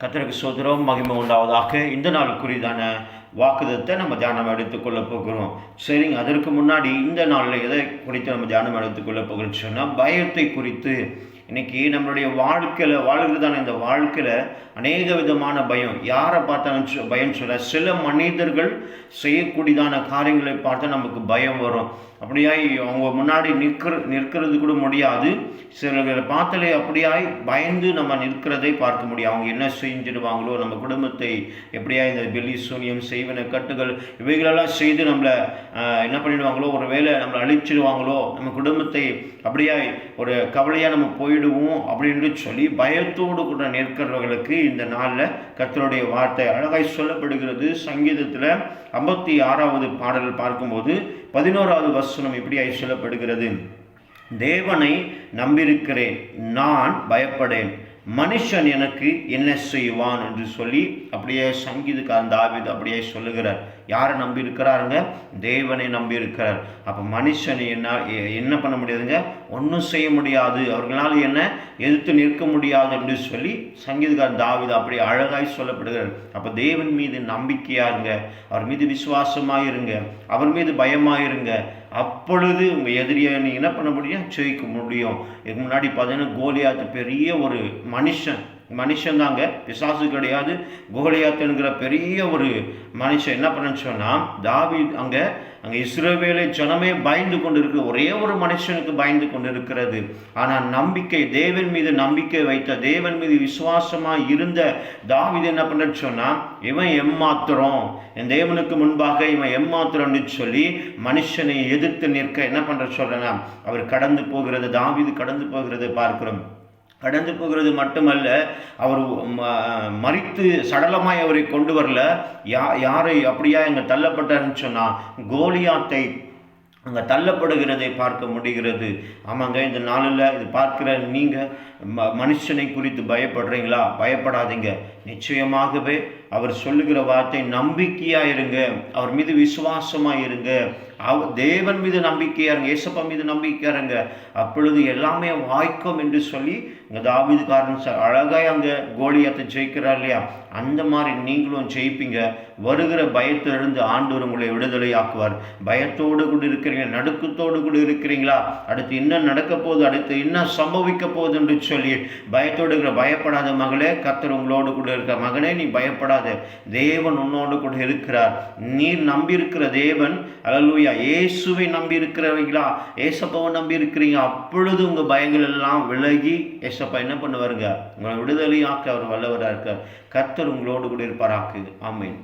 கர்த்தருக்கு ஸ்தோத்திரம், மகிமை உண்டாவதாக. இந்த நாள் குறிதான வாக்குதத்தை நம்ம தியானம் எடுத்துக்கொள்ள போகிறோம். சரிங்க, அதற்கு முன்னாடி இந்த நாளில் எதை குறித்து நம்ம தியானம் எடுத்துக்கொள்ள போகிறோம்னு சொன்னால், பயத்தை குறித்து. இன்னைக்கு நம்மளுடைய வாழ்க்கையில் வாழ்கிறதான இந்த வாழ்க்கையில் அநேக விதமான பயம். யாரை பார்த்தாலும் பயம் சொல்ல, சில மனிதர்கள் செய்யக்கூடியதான காரியங்களை பார்த்தா நமக்கு பயம் வரும். அப்படியாய் அவங்க முன்னாடி நிற்கிறது கூட முடியாது. சிலர்களை பார்த்தாலே அப்படியாய் பயந்து நம்ம நிற்கிறதை பார்க்க முடியும். அவங்க என்ன செஞ்சிடுவாங்களோ, நம்ம குடும்பத்தை எப்படியா இந்த வெளி சூனியம் செய்வன கட்டுகள் இவைகளெல்லாம் செய்து நம்மளை என்ன பண்ணிடுவாங்களோ, ஒரு வேளை நம்மளை அழிச்சிடுவாங்களோ, நம்ம குடும்பத்தை அப்படியாய் ஒரு கவலையாக நம்ம போயிடுவோம் அப்படின்னு சொல்லி பயத்தோடு கூட நிற்கிறவர்களுக்கு இந்த நாளில் கர்த்தருடைய வார்த்தை அழகாய் சொல்லப்படுகிறது. சங்கீதத்தில் 56வது பாடல் பார்க்கும்போது 11வது வசனம் இப்படியாய் சொல்லப்படுகிறது: தேவனை நம்பியிருக்கிறேன், நான் பயப்படேன், மனுஷன் எனக்கு என்ன செய்வான் என்று சொல்லி அப்படியே சங்கீதக்காரன் தாவீது அப்படியே சொல்லுகிறார். யாரை நம்பி இருக்கிறாருங்க? தேவனை நம்பி இருக்கிறார். அப்போ மனுஷனை என்ன பண்ண முடியாதுங்க? ஒன்றும் செய்ய முடியாது, அவர்களால் என்ன எதிர்த்து நிற்க முடியாது என்று சொல்லி சங்கீதக்காரன் தாவீது அப்படியே அழகாய் சொல்லப்படுகிறார். அப்போ தேவன் மீது நம்பிக்கையாருங்க, அவர் மீது விசுவாசமாயிருங்க, அவர் மீது பயமாயிருங்க. அப்பொழுது உங்கள் எதிரியை நீங்கள் என்ன பண்ண முடியும்? ஜெயிக்க முடியும். இதுக்கு முன்னாடி பார்த்தீங்கன்னா கோலியாத்து பெரிய ஒரு மனுஷன் தாங்க, பிசாசு கிடையாது. கோலியாத்துங்கிற பெரிய ஒரு மனுஷன் என்ன பண்ணன்னு சொன்னால், தாவீது அங்கே இஸ்ரவேலை ஜனமே பயந்து கொண்டு இருக்கு. ஒரே ஒரு மனுஷனுக்கு பயந்து கொண்டு இருக்கிறது. ஆனால் நம்பிக்கை, தேவன் மீது நம்பிக்கை வைத்த, தேவன் மீது விசுவாசமாக இருந்த தாவீது என்ன பண்ணுன்னு சொன்னால், இவன் எம்மாத்திரம், என் தேவனுக்கு முன்பாக இவன் எம்மாத்திரம்னு சொல்லி மனுஷனை எதிர்த்து நிற்க என்ன பண்ணுற சொல்றேன்னா, அவர் கடந்து போகிறது, தாவீது கடந்து போகிறதை பார்க்கிறோம். கடந்து போகிறது மட்டுமல்ல, அவர் மரித்து சடலமாய் அவரை கொண்டு வரல. யாரை அப்படியா இங்கே தள்ளப்பட்டாருன்னு சொன்னால், கோலியாத்தை அங்கே தள்ளப்படுகிறதை பார்க்க முடிகிறது. ஆமாங்க, இந்த நாளில் இது பார்க்கிற நீங்கள் மனுஷனை குறித்து பயப்படுறீங்களா? பயப்படாதீங்க. நிச்சயமாகவே அவர் சொல்லுகிற வார்த்தை நம்பிக்கையாக இருங்க, அவர் மீது விசுவாசமாக இருங்க, தேவன் மீது நம்பிக்கையாக இருங்க, ஏசப்பா மீது நம்பிக்கையாக இருங்க, அப்பொழுது எல்லாமே வாய்க்கும் என்று சொல்லி இங்கே தாவீதுக்காரன் அழகாய் அங்கே கோலியாத்தை ஜெயிக்கிறார் இல்லையா? அந்த மாதிரி நீங்களும் ஜெயிப்பீங்க. வருகிற பயத்திலிருந்து ஆண்டவர் உங்களை விடுதலை ஆக்குவார். பயத்தோடு கூட இருக்கிறீங்க, நடுக்கத்தோடு கூட இருக்கிறீங்களா? அடுத்து என்ன நடக்க போகுது, அடுத்து என்ன சம்பவிக்க போகுது என்று சொல்லி பயத்தோடு இருக்கிற, பயப்படாத மகளே, கர்த்தர் உங்களோடு கூட இருக்கிற மகனே, நீ பயப்படாத, தேவன் உன்னோடு கூட இருக்கிறார். நீர் நம்பியிருக்கிற தேவன், அல்லேலூயா, இயேசுவை நம்பி இருக்கிறவங்களா, ஏசப்பாவை நம்பி இருக்கிறீங்க, அப்பொழுது உங்கள் பயங்கள் எல்லாம் விலகி ஏசப்பா என்ன பண்ணுவாருங்க? உங்களை விடுதலையாக்க அவர் வல்லவராக இருக்கார். கர்த்தர் உங்களோடு கூட இருப்பாராக்கு. ஆமென்.